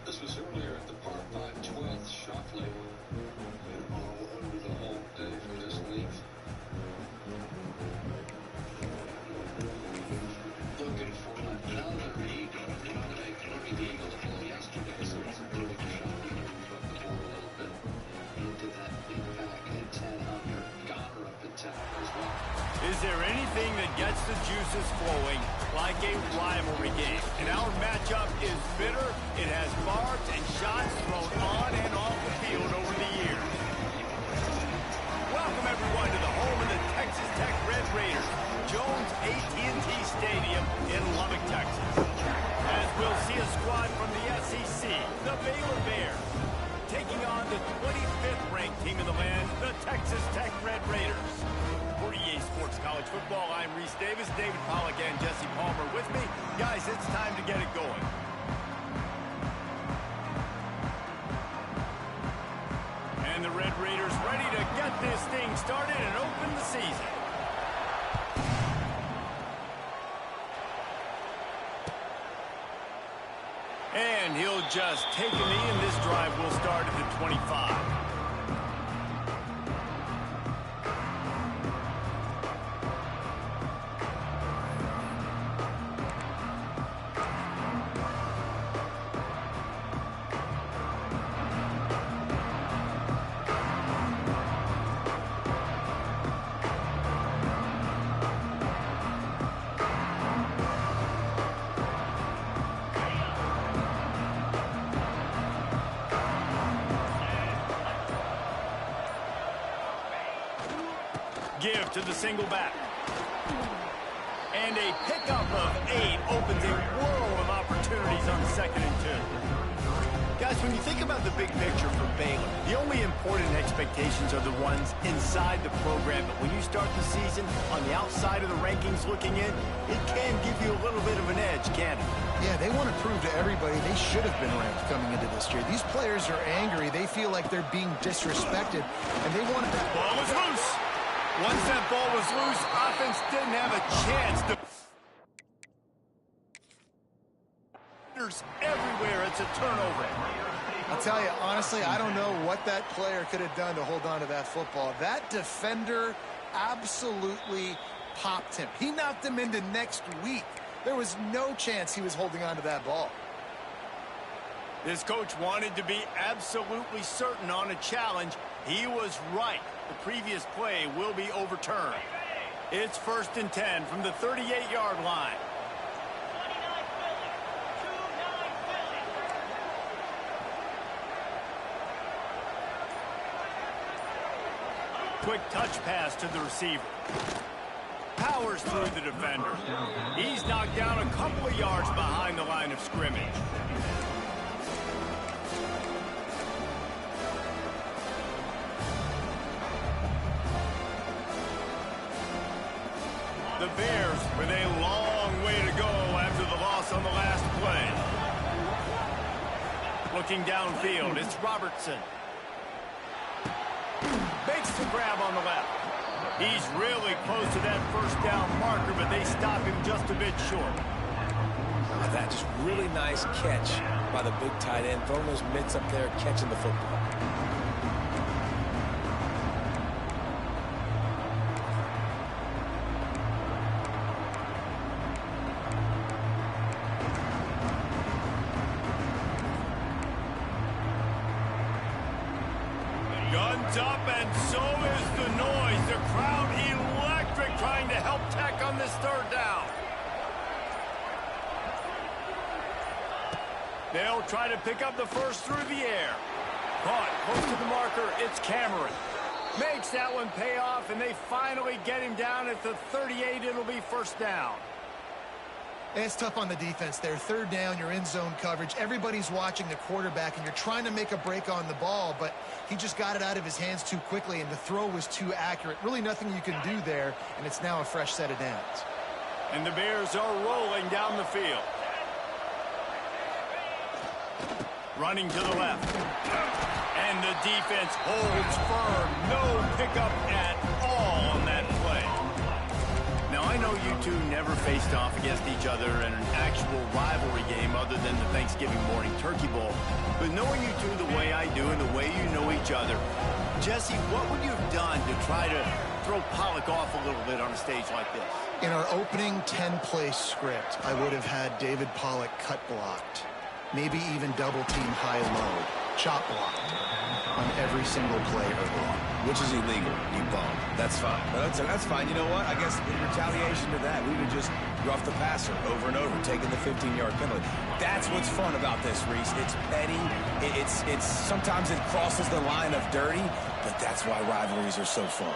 This was earlier at the par 5 12th Shoffley. Been all over the whole day for this league. Looking for another eagle. You know, they carried the eagle to hole yesterday, so it's a bit of a shot. We can move up the board a little bit into that big pack at 10 under. Goddard up at 10 as well. Is there anything that gets the juices flowing like a rivalry game? And our matchup is bitter. It has barbs and shots thrown on and off the field over the years. Welcome, everyone, to the home of the Texas Tech Red Raiders, Jones AT&T Stadium in Lubbock, Texas. As we'll see a squad from the SEC, the Baylor Bears, taking on the 25th ranked team in the land, the Texas Tech Red Raiders. For EA Sports College Football, I'm Reese Davis, David Pollack, and Jesse Palmer with me. Guys, it's time to get it going. And the Red Raiders ready to get this thing started and open the season. And he'll just take a knee, and this drive will start at the 25. Give to the single back. And a pickup of 8 opens a world of opportunities on 2nd and 2. Guys, when you think about the big picture for Baylor, the only important expectations are the ones inside the program. But when you start the season on the outside of the rankings looking in, it can give you a little bit of an edge, can't it? Yeah, they want to prove to everybody they should have been ranked coming into this year. These players are angry. They feel like they're being disrespected, and they want that ball was loose. Once that ball was loose, offense didn't have a chance to... There's everywhere. It's a turnover. I'll tell you, honestly, I don't know what that player could have done to hold on to that football. That defender absolutely popped him. He knocked him into next week. There was no chance he was holding on to that ball. This coach wanted to be absolutely certain on a challenge. He was right. The previous play will be overturned. It's 1st and 10 from the 38-yard line. Quick touch pass to the receiver. Powers through the defender. He's knocked down a couple of yards behind the line of scrimmage. The Bears with a long way to go after the loss on the last play. Looking downfield, it's Robertson. Makes the grab on the left. He's really close to that first down marker, but they stop him just a bit short. Oh, that just really nice catch by the big tight end, throwing those mitts up there, catching the football. Guns up, and so is the noise. The crowd electric, trying to help Tech on this 3rd down. They'll try to pick up the first through the air. Caught close to the marker, it's Cameron. Makes that one pay off, and they finally get him down at the 38. It'll be 1st down. It's tough on the defense there. Third down, you're in zone coverage. Everybody's watching the quarterback, and you're trying to make a break on the ball, but he just got it out of his hands too quickly, and the throw was too accurate. Really nothing you can do there, and it's now a fresh set of downs. And the Bears are rolling down the field. Running to the left. And the defense holds firm. No pickup at all on that play. Now, I know you two never faced off against each other in an actual rivalry game other than the Thanksgiving morning Turkey Bowl. But knowing you two the way I do and the way you know each other, Jesse, what would you have done to try to throw Pollock off a little bit on a stage like this? In our opening 10-play script, I would have had David Pollock cut blocked. Maybe even double-team high-low, chop blocked on every single play early on. Which is illegal, you bum. That's fine. But that's fine. You know what? I guess in retaliation to that, we would just rough the passer over and over, taking the 15-yard penalty. That's what's fun about this, Reese. It's petty. It's sometimes it crosses the line of dirty, but that's why rivalries are so fun.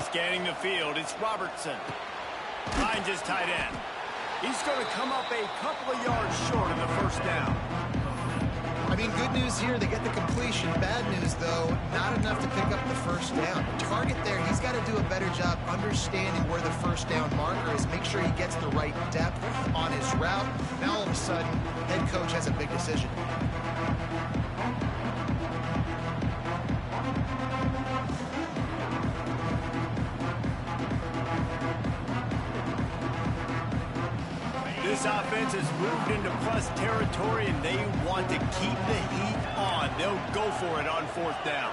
Scanning the field, it's Robertson. Finds his tight end. He's going to come up a couple of yards short of the first down. I mean, good news here, they get the completion. Bad news, though, not enough to pick up the first down. The target there, he's got to do a better job understanding where the first down marker is, make sure he gets the right depth on his route. Now, all of a sudden, head coach has a big decision. This offense has moved into plus territory, and they want to keep the heat on. They'll go for it on fourth down.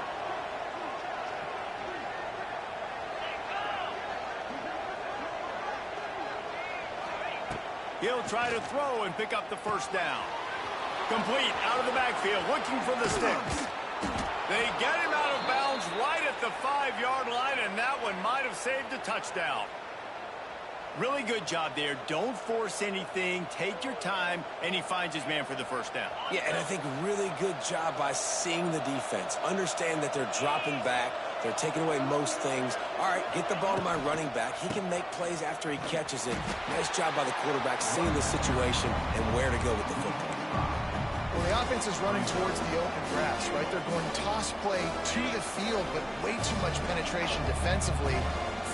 He'll try to throw and pick up the first down. Complete out of the backfield, looking for the sticks. They get him out of bounds right at the 5-yard line, and that one might have saved a touchdown. Really good job there. Don't force anything. Take your time, and he finds his man for the first down. Yeah, and I think really good job by seeing the defense. Understand that they're dropping back. They're taking away most things. All right, get the ball to my running back. He can make plays after he catches it. Nice job by the quarterback seeing the situation and where to go with the football. Well, the offense is running towards the open grass, right? They're going toss play to the field, but way too much penetration defensively,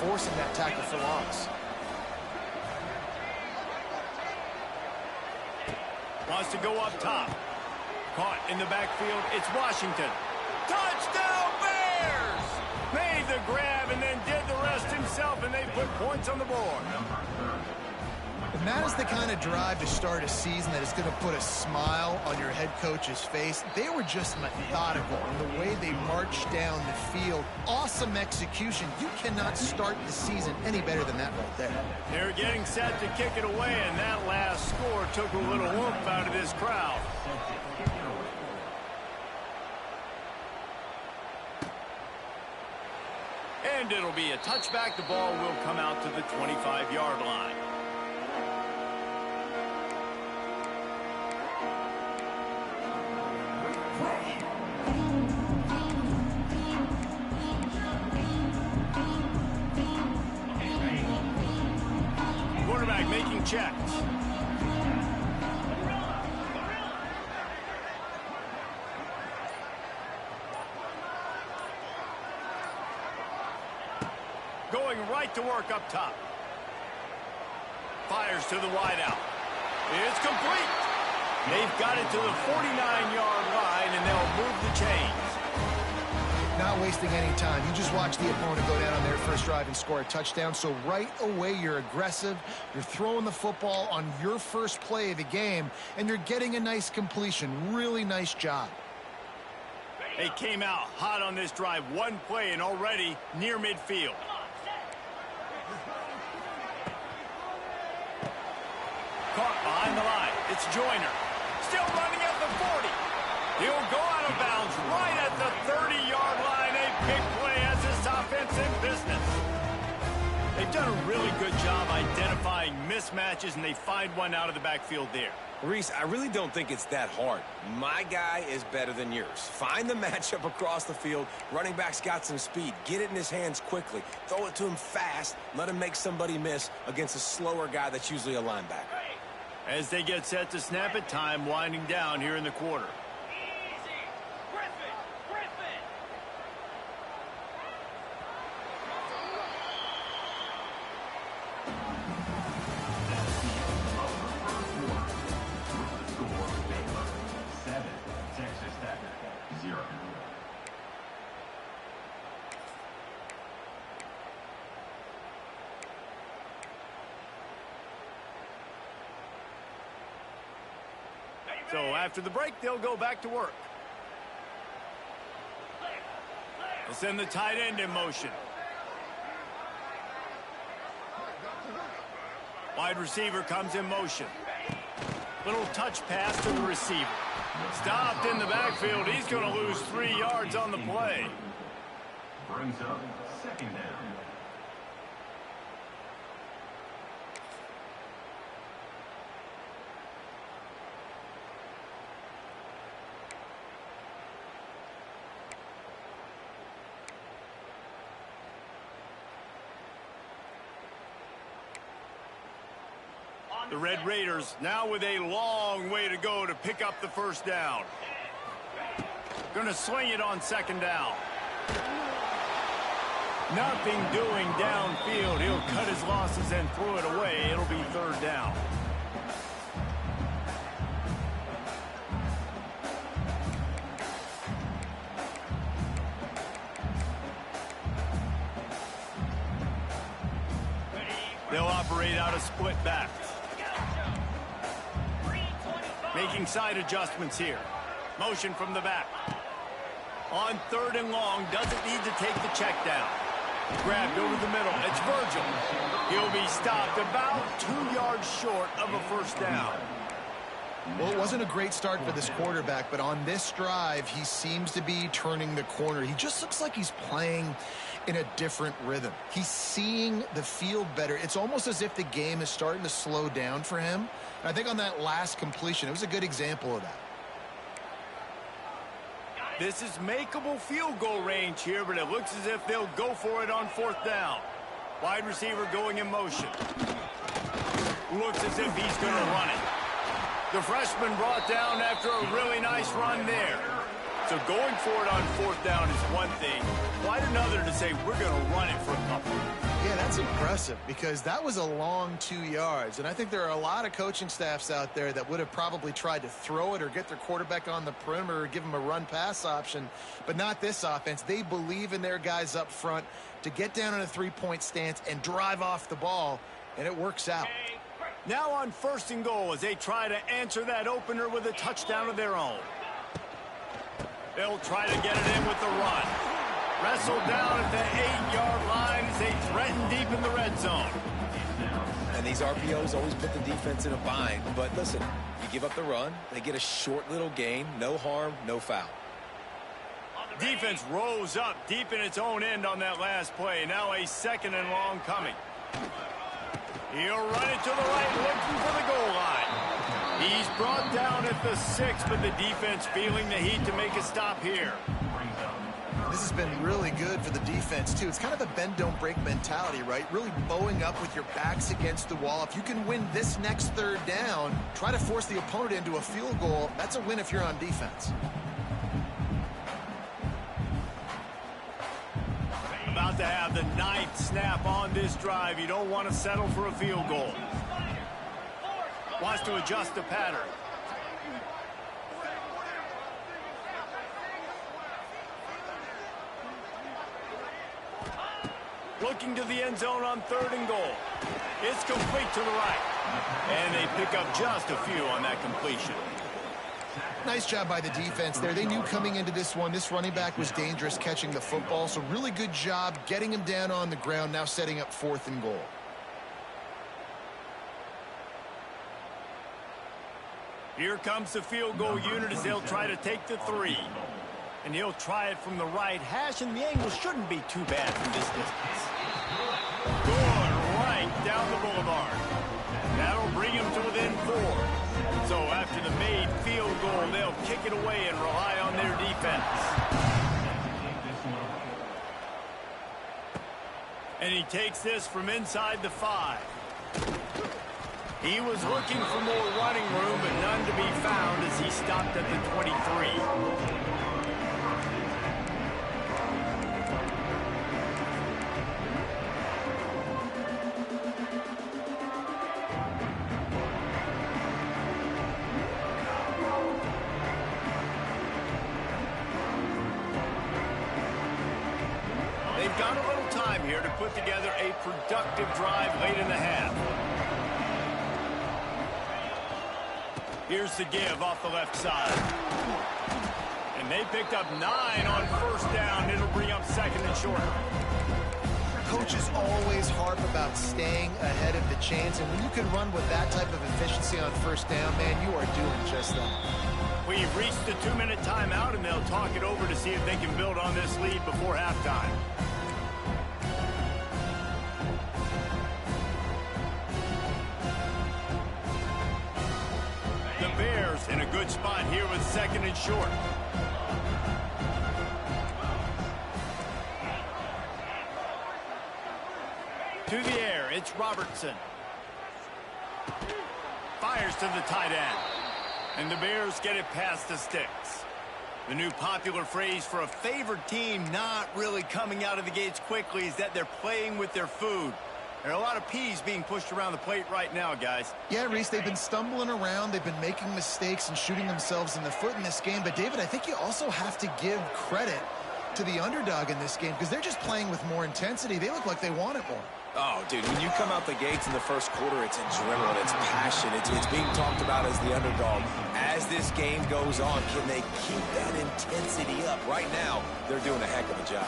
forcing that tackle for loss. Wants to go up top. Caught in the backfield. It's Washington. Touchdown Bears! Made the grab and then did the rest himself, and they put points on the board. And that is the kind of drive to start a season that is going to put a smile on your head coach's face. They were just methodical in the way they marched down the field. Awesome execution. You cannot start the season any better than that right there. They're getting set to kick it away, and that last score took a little oomph out of this crowd. And it'll be a touchback. The ball will come out to the 25-yard line. Quarterback making checks. Going right to work up top. Fires to the wideout. It's complete. They've got it to the 49-yard line, and they'll move the chains. Not wasting any time. You just watch the opponent go down on their first drive and score a touchdown. So right away, you're aggressive. You're throwing the football on your first play of the game, and you're getting a nice completion. Really nice job. They came out hot on this drive. One play and already near midfield. Caught behind the line. It's Joyner. Still running at the 40. He'll go out of bounds right at the 30-yard line. A big play as this offense in business. They've done a really good job identifying mismatches, and they find one out of the backfield there. Reese, I really don't think it's that hard. My guy is better than yours. Find the matchup across the field. Running back's got some speed. Get it in his hands quickly. Throw it to him fast. Let him make somebody miss against a slower guy that's usually a linebacker. As they get set to snap it, time winding down here in the quarter. So after the break, they'll go back to work. They'll send the tight end in motion. Wide receiver comes in motion. Little touch pass to the receiver. Stopped in the backfield. He's going to lose 3 yards on the play. Brings up second down. The Red Raiders now with a long way to go to pick up the first down. Going to swing it on second down. Nothing doing downfield. He'll cut his losses and throw it away. It'll be third down. They'll operate out of split back. Making side adjustments here. Motion from the back. On third and long, doesn't need to take the check down. Grabbed over the middle. It's Virgil. He'll be stopped about 2 yards short of a first down. Well, it wasn't a great start for this quarterback, but on this drive, he seems to be turning the corner. He just looks like he's playing in a different rhythm. He's seeing the field better. It's almost as if the game is starting to slow down for him. And I think on that last completion, it was a good example of that. This is makeable field goal range here, but it looks as if they'll go for it on fourth down. Wide receiver going in motion. Looks as if he's going to run it. The freshman brought down after a really nice run there. So going for it on fourth down is one thing. Quite another to say we're going to run it for a couple. Yeah, that's impressive because that was a long 2 yards. And I think there are a lot of coaching staffs out there that would have probably tried to throw it or get their quarterback on the perimeter or give him a run-pass option, but not this offense. They believe in their guys up front to get down in a three-point stance and drive off the ball, and it works out. Now on first and goal as they try to answer that opener with a touchdown of their own. They'll try to get it in with the run. Wrestled down at the 8-yard line as they threaten deep in the red zone. And these RPOs always put the defense in a bind. But listen, you give up the run, they get a short little gain, no harm, no foul. Defense rose up deep in its own end on that last play. Now a second and long coming. He'll run it to the right, looking for the goal line. He's brought down at the 6, but the defense feeling the heat to make a stop here. This has been really good for the defense, too. It's kind of a bend-don't-break mentality, right? Really bowing up with your backs against the wall. If you can win this next third down, try to force the opponent into a field goal. That's a win if you're on defense. About to have the 9th snap on this drive. You don't want to settle for a field goal. Wants to adjust the pattern. Looking to the end zone on third and goal. It's complete to the right. And they pick up just a few on that completion. Nice job by the defense there. They knew coming into this one, this running back was dangerous catching the football. So really good job getting him down on the ground, now setting up fourth and goal. Here comes the field goal unit as they'll try to take the 3. And he'll try it from the right hash, and the angle shouldn't be too bad from this distance. Going right down the boulevard. That'll bring him to within 4. So after the made field goal, they'll kick it away and rely on their defense. And he takes this from inside the 5. He was looking for more running room, but none to be found as he stopped at the 23. They've got a little time here to put together a productive drive late in the half. Here's the give off the left side. And they picked up 9 on first down. It'll bring up second and short. Coaches always harp about staying ahead of the chains, and when you can run with that type of efficiency on first down, man, you are doing just that. We've reached the 2-minute timeout, and they'll talk it over to see if they can build on this lead before halftime. The Bears in a good spot here with second and short. To the air, it's Robertson. Fires to the tight end. And the Bears get it past the sticks. The new popular phrase for a favored team not really coming out of the gates quickly is that they're playing with their food. There are a lot of peas being pushed around the plate right now, guys. Yeah, Reese, they've been stumbling around. They've been making mistakes and shooting themselves in the foot in this game. But, David, I think you also have to give credit to the underdog in this game because they're just playing with more intensity. They look like they want it more. Oh, dude, when you come out the gates in the first quarter, it's adrenaline, it's passion, it's being talked about as the underdog. As this game goes on, can they keep that intensity up? Right now, they're doing a heck of a job.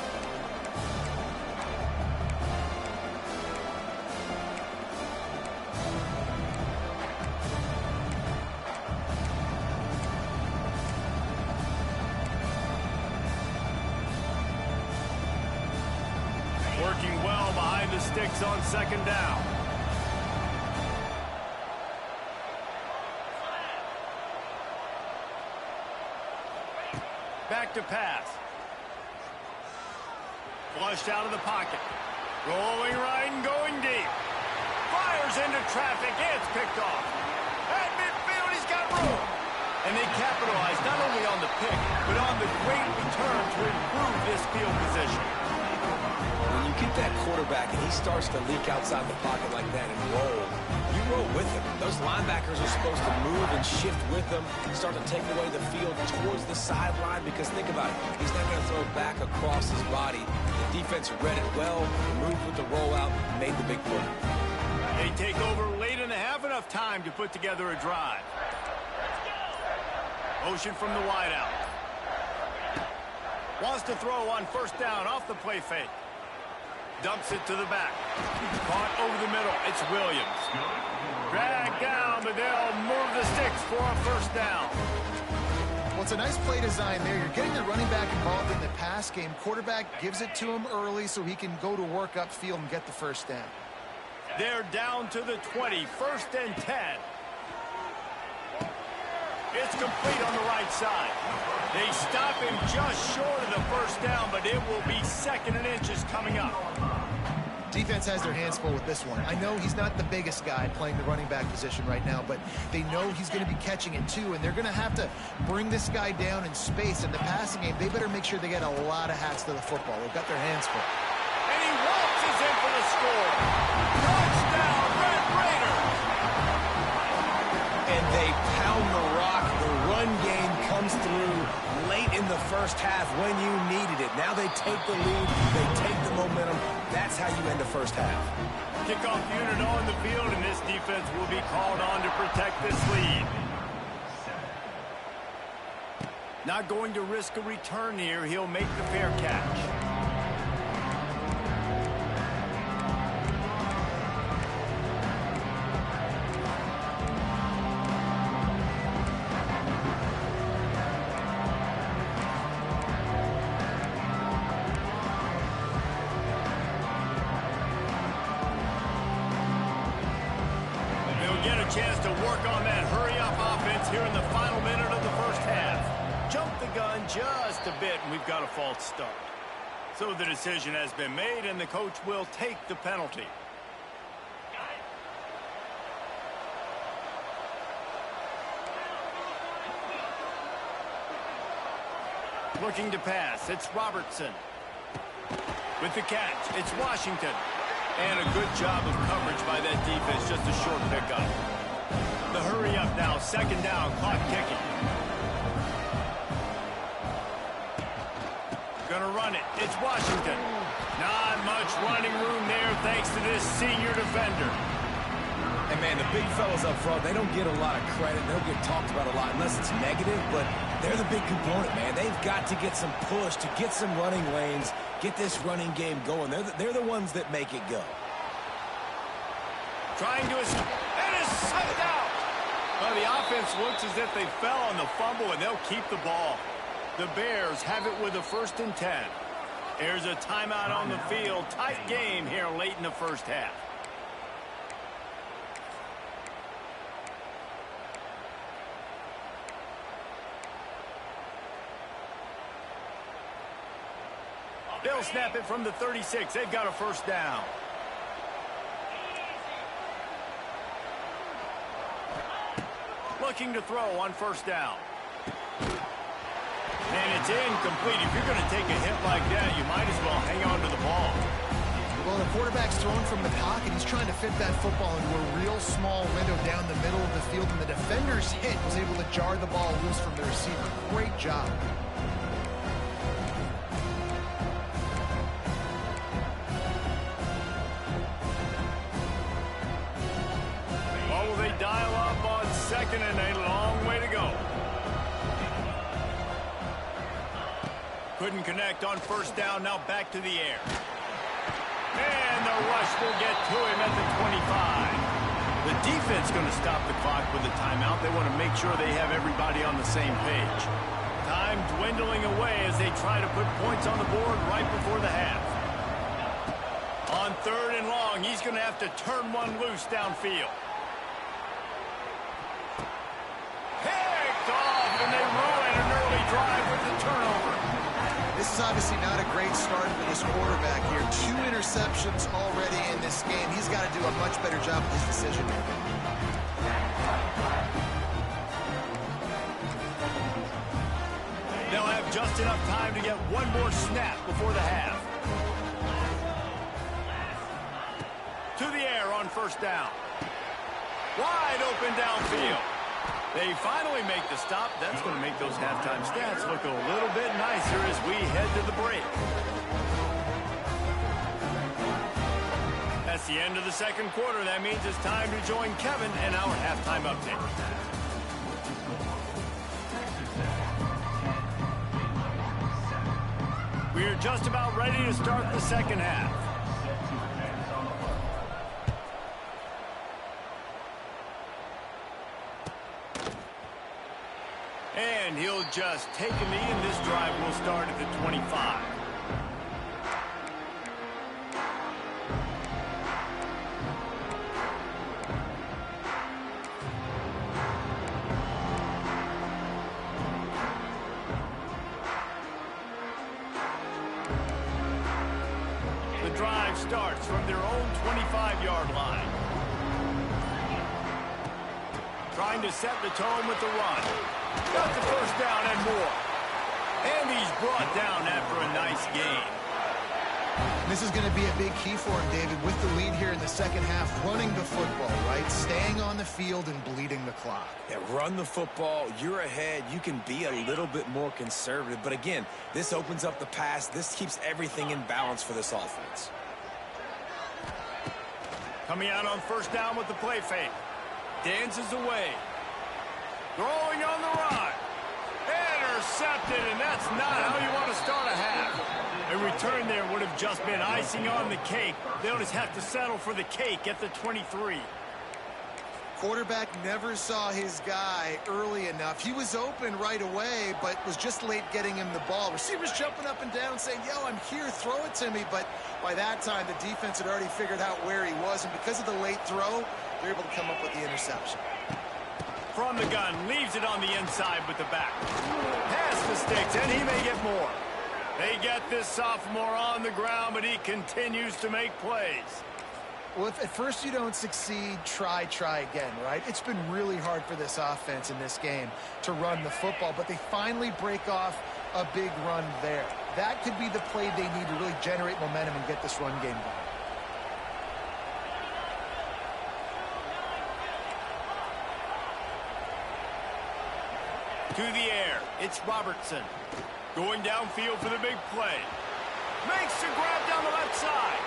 Working well behind the sticks on second down. Back to pass. Flushed out of the pocket. Rolling right and going deep. Fires into traffic. It's picked off. At midfield, he's got room. And they capitalize not only on the pick, but on the great return to improve this field position. When you get that quarterback and he starts to leak outside the pocket like that and roll, you roll with him. Those linebackers are supposed to move and shift with him, start to take away the field towards the sideline because think about it, he's not going to throw it back across his body. The defense read it well, moved with the rollout, made the big play. They take over late in the half, enough time to put together a drive. Motion from the wideout. Wants to throw on first down off the play fake. Dumps it to the back. Caught over the middle. It's Williams. Dragged down, but they'll move the sticks for a first down. Well, it's a nice play design there. You're getting the running back involved in the pass game. Quarterback gives it to him early so he can go to work upfield and get the first down. They're down to the 20. First and 10. It's complete on the right side. They stop him just short of the first down, but it will be second and inches coming up. Defense has their hands full with this one. I know he's not the biggest guy playing the running back position right now, but they know he's going to be catching it too, and they're going to have to bring this guy down in space. In the passing game, they better make sure they get a lot of hats to the football. They've got their hands full. And he waltzes in for the score. Touchdown, Red Raiders! And they pound the rock. The run game comes through late in the first half when you needed it. Now they take the lead. They take the momentum. That's how you end the first half. Kickoff unit on the field, and this defense will be called on to protect this lead. Not going to risk a return here. He'll make the fair catch. Chance to work on that hurry-up offense just a bit, and we've got a false start. So the decision has been made, and the coach will take the penalty. Looking to pass, it's Robertson. With the catch, it's Washington. And a good job of coverage by that defense, just a short pickup. The hurry up now, second down, clock ticking. Gonna run it, it's Washington. Not much running room there thanks to this senior defender. And man, the big fellas up front, they don't get a lot of credit. They don't get talked about a lot unless it's negative, but they're the big component, man. They've got to get some push, to get some running lanes, get this running game going. They're the ones that make it go. Trying to escape, and is sucked out. Well, the offense looks as if they fell on the fumble, and they'll keep the ball. The Bears have it with a 1st and 10. There's a timeout on the field. Tight game here late in the first half. They'll snap it from the 36. They've got a 1st down. Looking to throw on 1st down. And it's incomplete. If you're going to take a hit like that, you might as well hang on to the ball. Well, the quarterback's throwing from the pocket. He's trying to fit that football into a real small window down the middle of the field, and the defender's hit was able to jar the ball loose from the receiver. Great job. Oh, will they dial up on 2nd and a long way to go. Couldn't connect on 1st down, now back to the air. And the rush will get to him at the 25. The defense going to stop the clock with a timeout. They want to make sure they have everybody on the same page. Time dwindling away as they try to put points on the board right before the half. On 3rd and long, he's going to have to turn one loose downfield. Picked off, and they ruin an early drive with the turnover. This is obviously not a great start for this quarterback here. 2 interceptions already in this game. He's got to do a much better job with his decision making. They'll have just enough time to get one more snap before the half. To the air on 1st down. Wide open downfield. They finally make the stop. That's going to make those halftime stats look a little bit nicer as we head to the break. That's the end of the 2nd quarter. That means it's time to join Kevin in our halftime update. We're just about ready to start the 2nd half. And he'll just take a knee, and this drive will start at the 25. The drive starts from their own 25-yard line. Trying to set the tone with the run. Got the 1st down and more. And he's brought down after a nice gain. This is going to be a big key for him, David, with the lead here in the 2nd half, running the football, right? Staying on the field and bleeding the clock. Yeah, run the football. You're ahead. You can be a little bit more conservative. But again, this opens up the pass. This keeps everything in balance for this offense. Coming out on 1st down with the play fake. Dances away. Throwing on the run. Intercepted, and that's not how you want to start a half. A return there would have just been icing on the cake. They'll just have to settle for the cake at the 23. Quarterback never saw his guy early enough. He was open right away, but was just late getting him the ball. Receivers jumping up and down saying, yo, I'm here, throw it to me. But by that time, the defense had already figured out where he was, and because of the late throw, they're able to come up with the interception. From the gun, leaves it on the inside with the back. Pass the sticks, and he may get more. They get this sophomore on the ground, but he continues to make plays. Well, if at first you don't succeed, try again, right? It's been really hard for this offense in this game to run the football, but they finally break off a big run there. That could be the play they need to really generate momentum and get this run game going. To the air, it's Robertson. Going downfield for the big play. Makes the grab down the left side.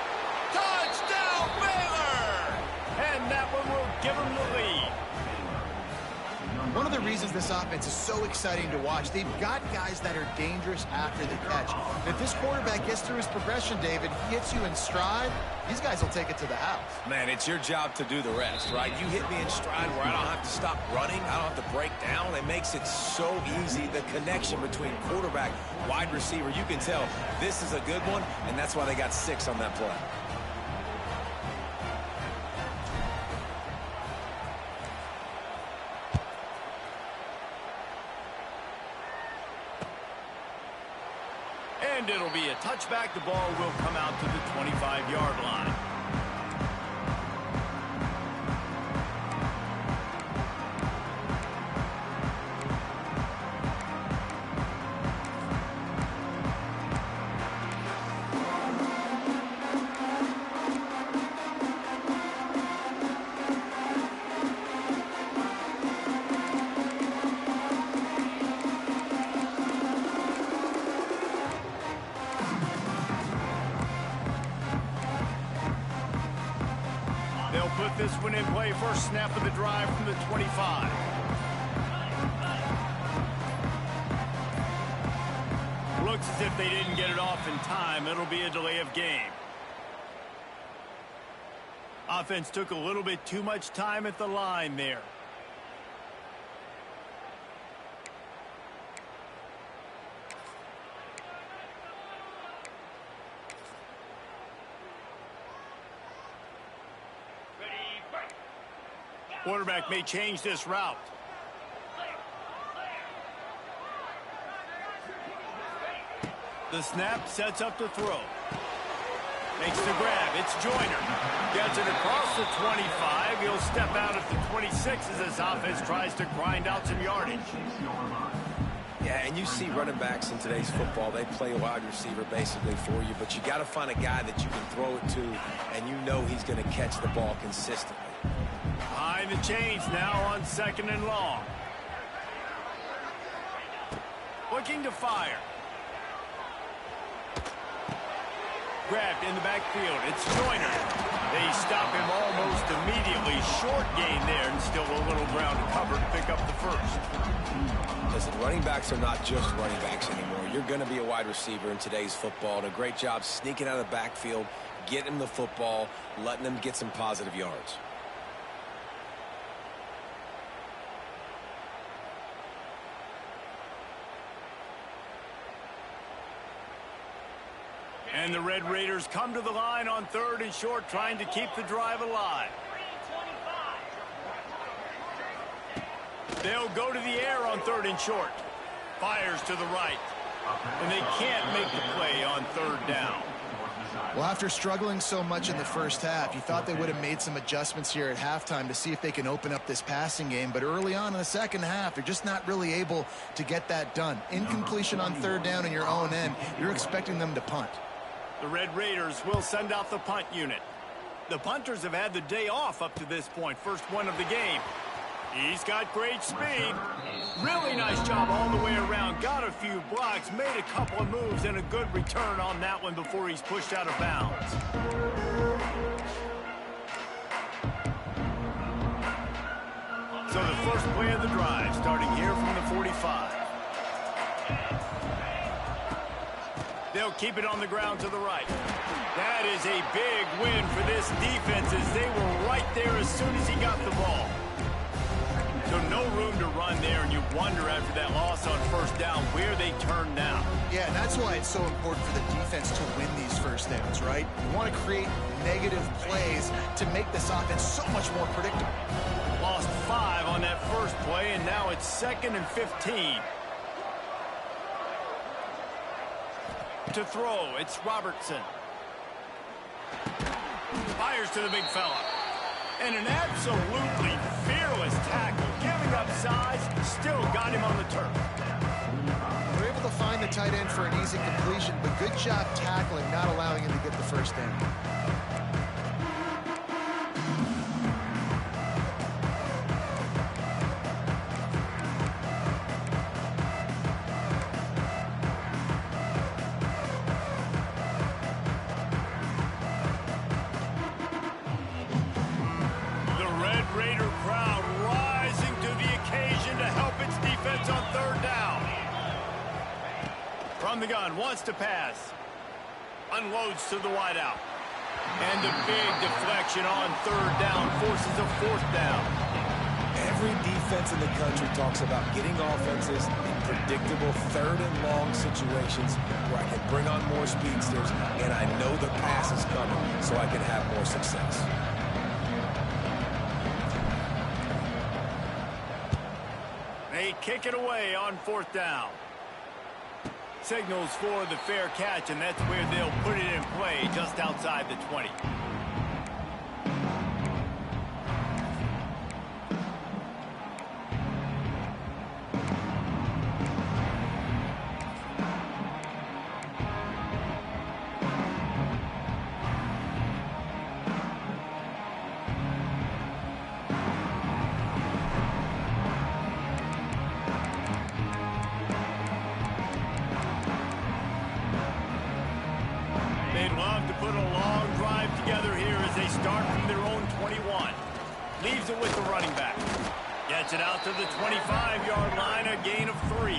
Touchdown, Baylor! And that one will give him the lead. One of the reasons this offense is so exciting to watch, they've got guys that are dangerous after the catch. And if this quarterback gets through his progression, David, he hits you in stride, these guys will take it to the house. Man, it's your job to do the rest, right? You hit me in stride where I don't have to stop running. I don't have to break down. It makes it so easy. The connection between quarterback, wide receiver, you can tell this is a good one, and that's why they got 6 on that play. And it'll be a touchback. The ball will come out to the 25-yard line. They'll put this one in play. First snap of the drive from the 25. Looks as if they didn't get it off in time. It'll be a delay of game. Offense took a little bit too much time at the line there. Quarterback may change this route. The snap sets up the throw. Makes the grab. It's Joyner. Gets it across the 25. He'll step out at the 26 as this offense tries to grind out some yardage. Yeah, and you see running backs in today's football, they play wide receiver basically for you, but you got to find a guy that you can throw it to, and you know he's going to catch the ball consistently. Behind the chains now on 2nd and long. Looking to fire. Grabbed in the backfield. It's Joyner. They stop him almost immediately. Short gain there, and still a little ground to cover to pick up the first. Listen, running backs are not just running backs anymore. You're going to be a wide receiver in today's football, and a great job sneaking out of the backfield, getting him the football, letting him get some positive yards. And the Red Raiders come to the line on 3rd and short, trying to keep the drive alive. They'll go to the air on 3rd and short. Fires to the right. And they can't make the play on 3rd down. Well, after struggling so much in the first half, you thought they would have made some adjustments here at halftime to see if they can open up this passing game. But early on in the second half, they're just not really able to get that done. Incompletion on 3rd down in your own end, you're expecting them to punt. The Red Raiders will send out the punt unit. The punters have had the day off up to this point. First one of the game. He's got great speed. Really nice job all the way around. Got a few blocks, made a couple of moves, and a good return on that one before he's pushed out of bounds. So the first play of the drive, starting here from the 45. They'll keep it on the ground to the right. That is a big win for this defense as they were right there as soon as he got the ball. So no room to run there, and you wonder after that loss on 1st down where they turn now. Yeah, and that's why it's so important for the defense to win these first downs, right? You want to create negative plays to make this offense so much more predictable. Lost 5 on that first play, and now it's 2nd and 15. To throw, it's Robertson. Fires to the big fella. And an absolutely fearless tackle. Giving up size, still got him on the turf. We're able to find the tight end for an easy completion, but good job tackling, not allowing him to get the first down. From the gun, wants to pass. Unloads to the wideout. And a big deflection on third down forces a fourth down. Every defense in the country talks about getting offenses in predictable third and long situations where I can bring on more speedsters and I know the pass is coming so I can have more success. They kick it away on fourth down. Signals for the fair catch, and that's where they'll put it in play just outside the 20. They'd love to put a long drive together here as they start from their own 21. Leaves it with the running back. Gets it out to the 25-yard line, a gain of 3.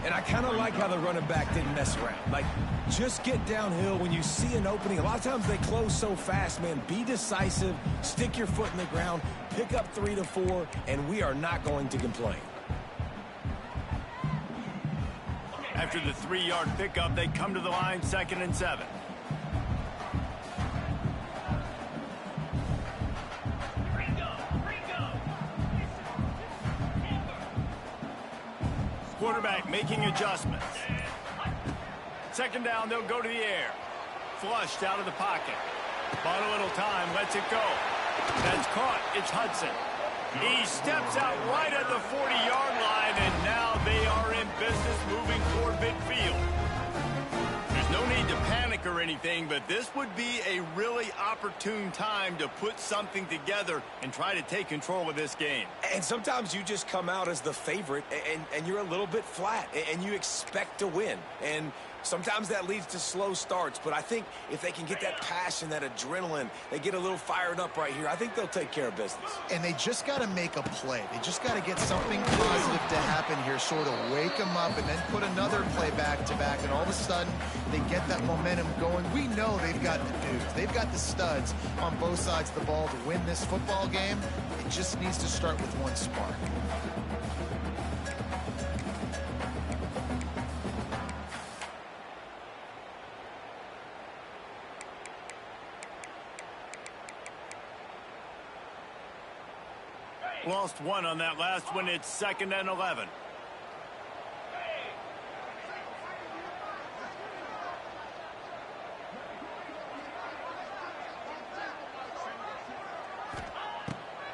And I kind of like how the running back didn't mess around. Like, just get downhill when you see an opening. A lot of times they close so fast, man. Be decisive, stick your foot in the ground, pick up 3 to 4, and we are not going to complain. After the 3-yard pickup, they come to the line, 2nd and 7. Quarterback making adjustments. 2nd down, they'll go to the air. Flushed out of the pocket. Bought a little time, lets it go. That's caught, it's Hudson. He steps out right at the 40-yard line, and now they are in business moving toward midfield. There's no need to panic or anything, but this would be a really opportune time to put something together and try to take control of this game. And sometimes you just come out as the favorite, and you're a little bit flat, and you expect to win. And sometimes that leads to slow starts, but I think if they can get that passion, that adrenaline, they get a little fired up right here, I think they'll take care of business. And they just got to make a play. They just got to get something positive to happen here, sort of wake them up and then put another play back-to-back, and all of a sudden they get that momentum going. We know they've got the dudes. They've got the studs on both sides of the ball to win this football game. It just needs to start with one spark. Lost one on that last one. It's 2nd and 11.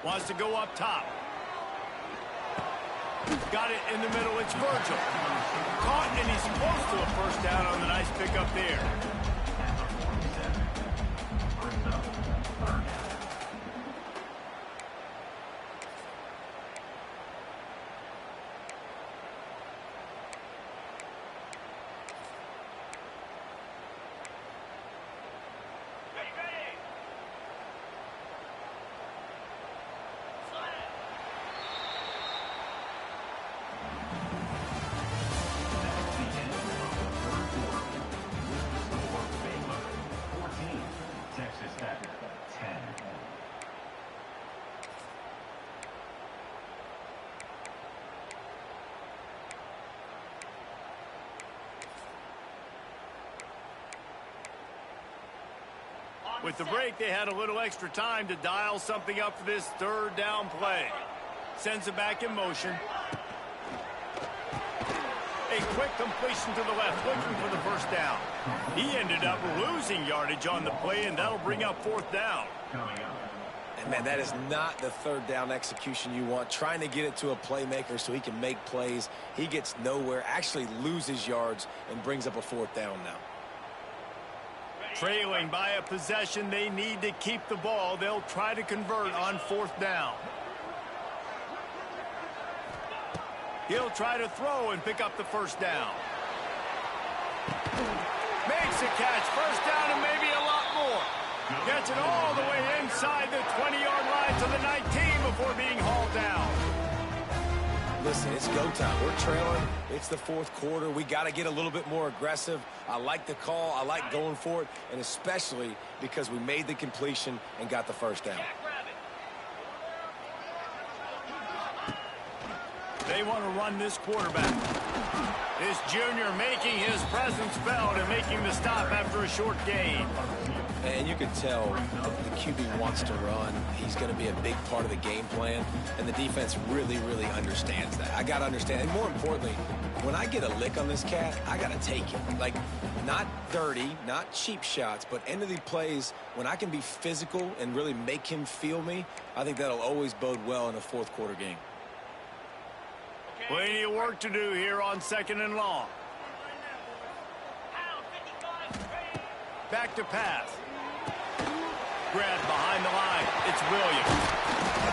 Wants to go up top. Got it in the middle. It's Virgil. Caught, and he's close to a first down on the nice pickup there. With the break, they had a little extra time to dial something up for this 3rd down play. Sends it back in motion. A quick completion to the left, looking for the first down. He ended up losing yardage on the play, and that'll bring up fourth down. And, man, that is not the third down execution you want. Trying to get it to a playmaker so he can make plays. He gets nowhere, actually loses yards, and brings up a fourth down now. Trailing by a possession, they need to keep the ball. They'll try to convert on fourth down. He'll try to throw and pick up the first down. Makes a catch. First down and maybe a lot more. Gets it all the way inside the 20-yard line to the 19 before being hauled down. Listen, it's go time. We're trailing. It's the fourth quarter. We got to get a little bit more aggressive. I like the call. I like going for it, and especially because we made the completion and got the first down. They want to run this quarterback. This junior making his presence felt and making the stop after a short gain. And you can tell the QB wants to run. He's going to be a big part of the game plan, and the defense really, really understands that. I got to understand, and more importantly, when I get a lick on this cat, I got to take it. Like, not dirty, not cheap shots, but end of the plays, when I can be physical and really make him feel me, I think that'll always bode well in a fourth quarter game. Plenty of work to do here on second and long. Back to pass. Grabbed behind the line. It's Williams.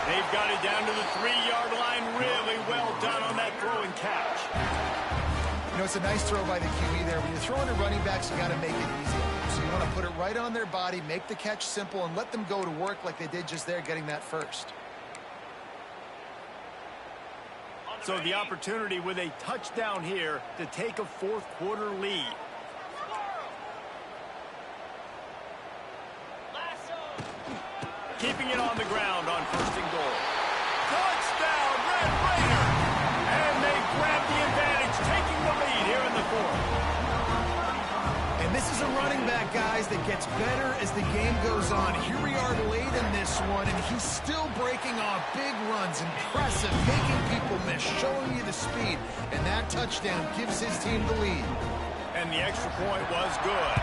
They've got it down to the 3-yard line. Really well done on that throw and catch. You know, it's a nice throw by the QB there. When you're throwing to running backs, you got to make it easy. So you want to put it right on their body, make the catch simple, and let them go to work like they did just there, getting that first. So the opportunity with a touchdown here to take a fourth quarter lead. Keeping it on the ground on first and goal. Touchdown, Red Raider! And they grab the advantage, taking the lead here in the fourth. And this is a running back, guys, that gets better as the game goes on. Here we are late in this one, and he's still breaking off big runs. Impressive, making people miss, showing you the speed. And that touchdown gives his team the lead. And the extra point was good.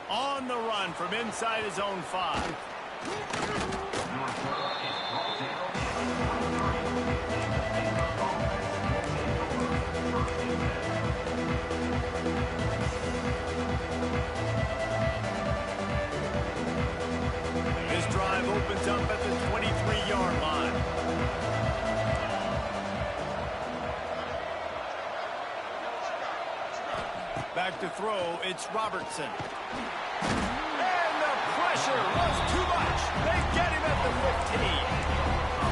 On the run from inside his own 5. This drive opens up at the 23-yard line. Back to throw, it's Robertson. And the pressure was too much. They get him at the 15.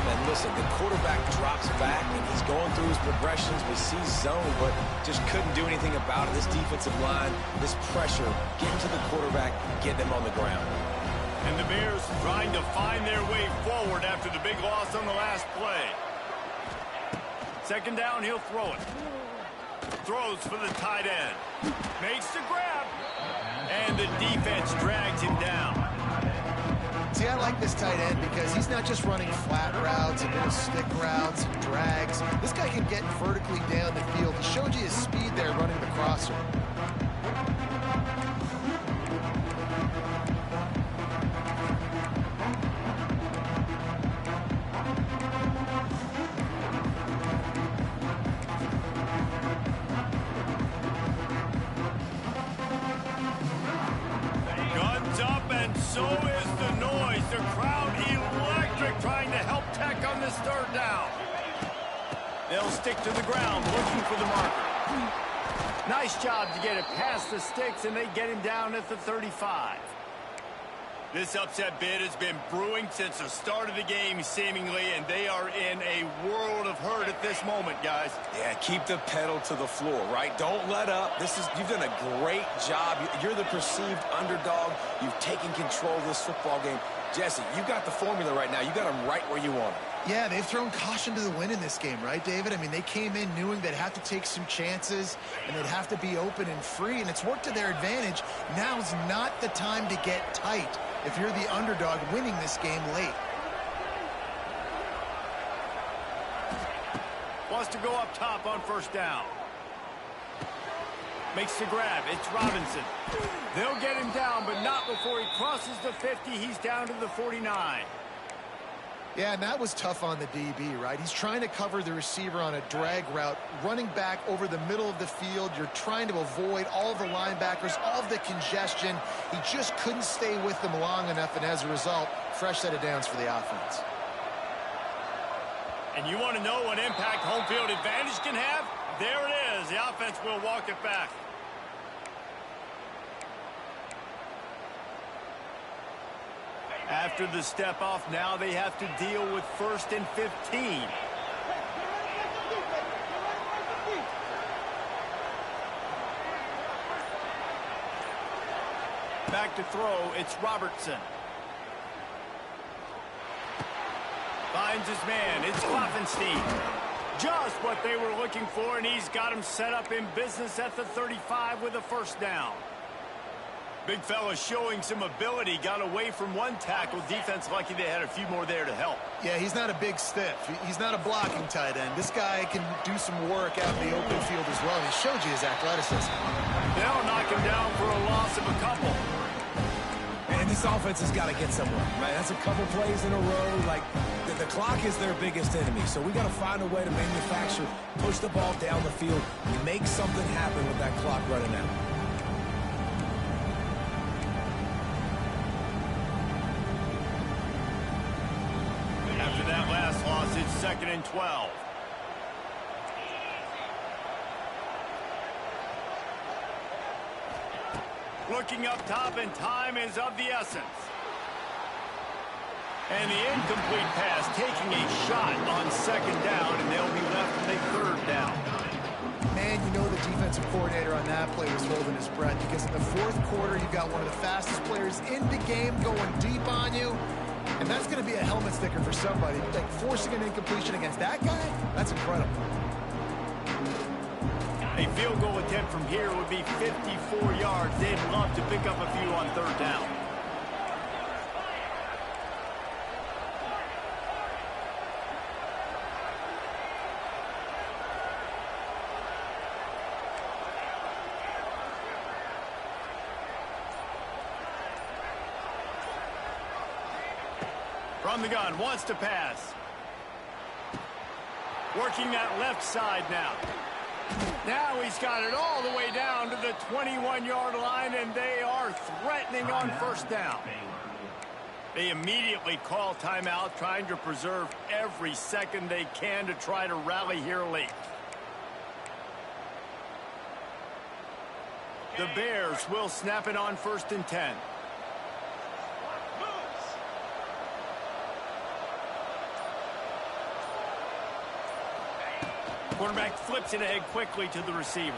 And listen, the quarterback drops back, and he's going through his progressions. We see zone, but just couldn't do anything about it. This defensive line, this pressure, getting to the quarterback, getting him on the ground. And the Bears trying to find their way forward after the big loss on the last play. Second down, he'll throw it. Throws for the tight end. Makes the grab. And the defense drags him down. See, I like this tight end because he's not just running flat routes and little stick routes and drags. This guy can get vertically down the field. He showed you his speed there running the crosser. Guns up, and so is the noise. The crowd electric, trying to help Tech on this third down. They'll stick to the ground, looking for the marker. Nice job to get it past the sticks, and they get him down at the 35. This upset bid has been brewing since the start of the game, seemingly, and they are in a world of hurt at this moment, guys. Yeah, keep the pedal to the floor, right? Don't let up. You've done a great job. You're the perceived underdog. You've taken control of this football game. Jesse, you got the formula right now. You got them right where you want them. Yeah, they've thrown caution to the wind in this game, right, David? I mean, they came in knowing they'd have to take some chances and they'd have to be open and free, and it's worked to their advantage. Now's not the time to get tight if you're the underdog winning this game late. wants to go up top on first down. Makes the grab. It's Robinson. They'll get him down, but not before he crosses the 50. He's down to the 49. Yeah, and that was tough on the DB, right? He's trying to cover the receiver on a drag route, running back over the middle of the field. You're trying to avoid all of the linebackers, all of the congestion. He just couldn't stay with them long enough, and as a result, fresh set of downs for the offense. And you want to know what impact home field advantage can have? There it is. The offense will walk it back. After the step off, now they have to deal with 1st and 15. Back to throw, it's Robertson. Finds his man, it's Kloffenstein. Just what they were looking for, and he's got him set up in business at the 35 with a first down. Big fella showing some ability, got away from one tackle. Defense lucky they had a few more there to help. Yeah, he's not a big stiff. He's not a blocking tight end. This guy can do some work out in the open field as well, and he showed you his athleticism. They'll knock him down for a loss of a couple. And this offense has got to get somewhere, right? That's a couple plays in a row. Like, the clock is their biggest enemy, so we got to find a way to manufacture, push the ball down the field, and make something happen with that clock running out. After that last loss, it's 2nd and 12. Looking up top, and time is of the essence. And the incomplete pass taking a shot on 2nd down, and they'll be left with a 3rd down. Man, you know the defensive coordinator on that play was holding his breath, because in the 4th quarter, you've got one of the fastest players in the game going deep on you. And that's going to be a helmet sticker for somebody. Like, forcing an incompletion against that guy, that's incredible. A field goal attempt from here would be 54 yards. They'd love to pick up a few on 3rd down. From the gun, wants to pass. Working that left side now. Now he's got it all the way down to the 21-yard line, and they are threatening on 1st down. They immediately call timeout, trying to preserve every second they can to try to rally here late. The Bears will snap it on 1st and 10. Quarterback flips it ahead quickly to the receiver.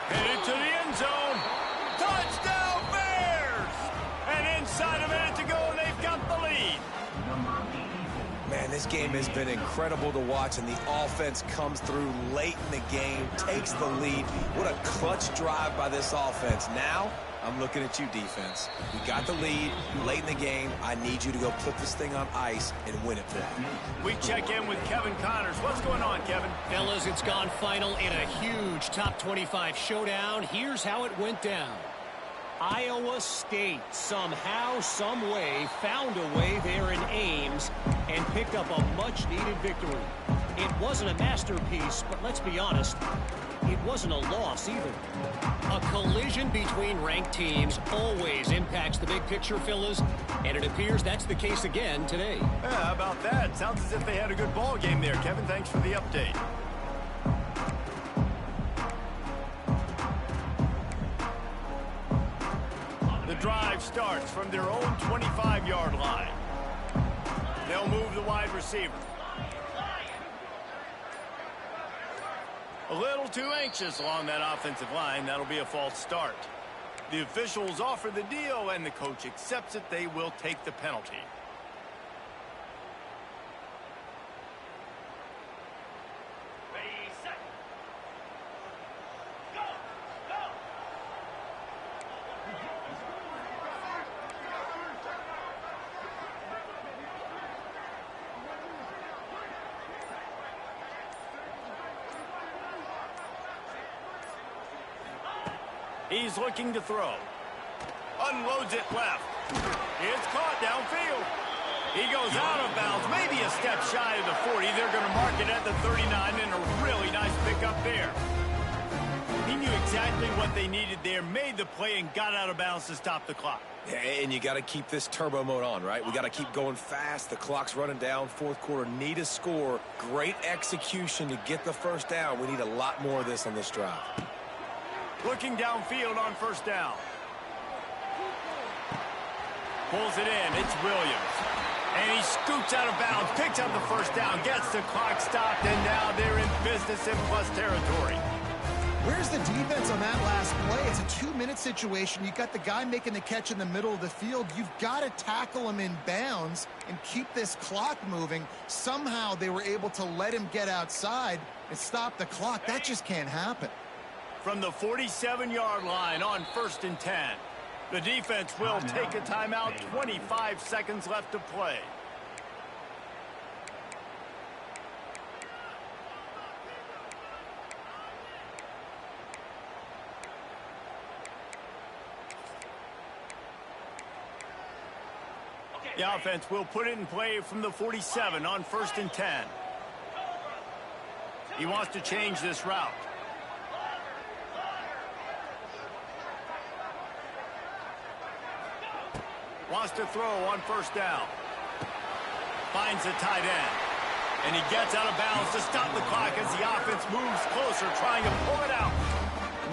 Headed to the end zone. Touchdown Bears! And inside a minute to go, and they've got the lead. Man, this game has been incredible to watch, and the offense comes through late in the game, takes the lead. What a clutch drive by this offense. Now, I'm looking at you, defense. We got the lead late in the game. I need you to go put this thing on ice and win it for me. We check in with Kevin Connors. What's going on, Kevin? Fellas, it's gone final in a huge top 25 showdown. Here's how it went down. Iowa State somehow, some way, found a way there in Ames and picked up a much-needed victory. It wasn't a masterpiece, but let's be honest, it wasn't a loss either. A collision between ranked teams always impacts the big picture, fellas, and it appears that's the case again today. Yeah, how about that? Sounds as if they had a good ball game there. Kevin, thanks for the update. The drive starts from their own 25-yard line. They'll move the wide receiver. A little too anxious along that offensive line. That'll be a false start. The officials offer the deal, and the coach accepts it. They will take the penalty. He's looking to throw. Unloads it left. It's caught downfield. He goes out of bounds, maybe a step shy of the 40. They're going to mark it at the 39, and a really nice pickup there. He knew exactly what they needed there, made the play, and got out of bounds to stop the clock. Yeah, and you got to keep this turbo mode on, right? We got to keep going fast. The clock's running down. Fourth quarter, need a score. Great execution to get the first down. We need a lot more of this on this drive. Looking downfield on first down. Pulls it in. It's Williams. And he scoots out of bounds, picks up the first down, gets the clock stopped, and now they're in business in plus territory. Where's the defense on that last play? It's a 2-minute situation. You got the guy making the catch in the middle of the field. You've got to tackle him in bounds and keep this clock moving. Somehow they were able to let him get outside and stop the clock. That just can't happen. From the 47-yard line on 1st and 10. The defense will take a timeout. 25 seconds left to play. The offense will put it in play from the 47 on 1st and 10. He wants to change this route. Wants to throw on first down. Finds the tight end. And he gets out of bounds to stop the clock as the offense moves closer, trying to pull it out.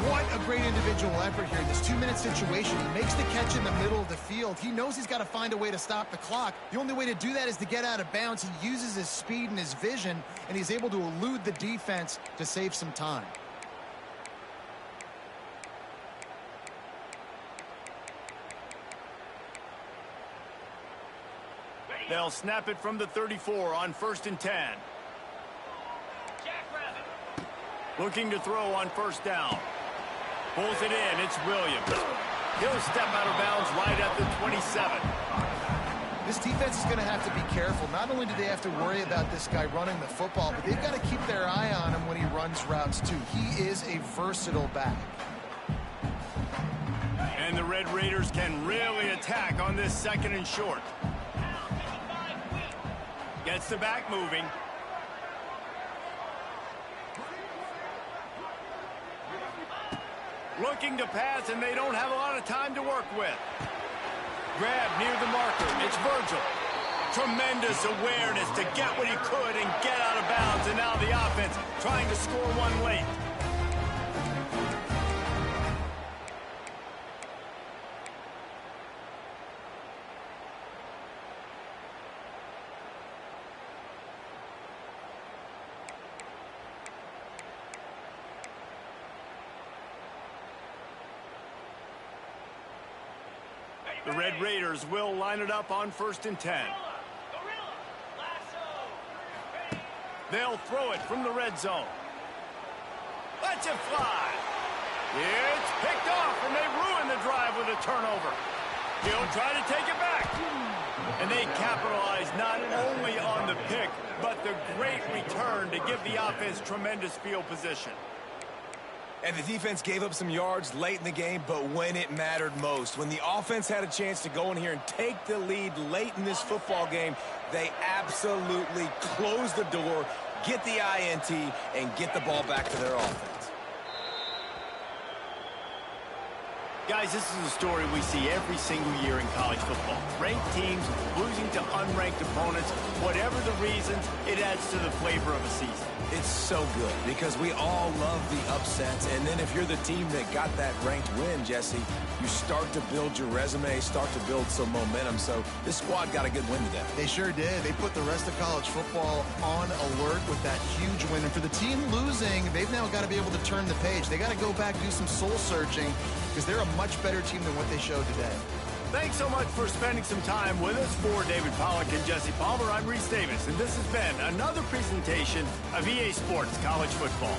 What a great individual effort here in this 2-minute situation. He makes the catch in the middle of the field. He knows he's got to find a way to stop the clock. The only way to do that is to get out of bounds. He uses his speed and his vision, and he's able to elude the defense to save some time. They'll snap it from the 34 on 1st and 10. Looking to throw on first down. Pulls it in. It's Williams. He'll step out of bounds right at the 27. This defense is going to have to be careful. Not only do they have to worry about this guy running the football, but they've got to keep their eye on him when he runs routes too. He is a versatile back. And the Red Raiders can really attack on this 2nd and short. Gets the back moving. Looking to pass, and they don't have a lot of time to work with. Grab near the marker. It's Virgil. Tremendous awareness to get what he could and get out of bounds, and now the offense trying to score one late. The Red Raiders will line it up on 1st and 10. They'll throw it from the red zone. Let's it fly. It's picked off, and they ruin the drive with a turnover. He'll try to take it back. And they capitalize not only on the pick, but the great return to give the offense tremendous field position. And the defense gave up some yards late in the game, but when it mattered most, when the offense had a chance to go in here and take the lead late in this football game, they absolutely closed the door, get the INT, and get the ball back to their offense. Guys, this is a story we see every single year in college football. Ranked teams losing to unranked opponents. Whatever the reasons, it adds to the flavor of a season. It's so good because we all love the upsets, and then if you're the team that got that ranked win, Jesse, you start to build your resume, start to build some momentum. So this squad got a good win today. They sure did. They put the rest of college football on alert with that huge win. And for the team losing, they've now got to be able to turn the page. They got to go back, do some soul searching, because they're a much better team than what they showed today. Thanks so much for spending some time with us. For David Pollack and Jesse Palmer, I'm Reese Davis, and this has been another presentation of EA Sports College Football.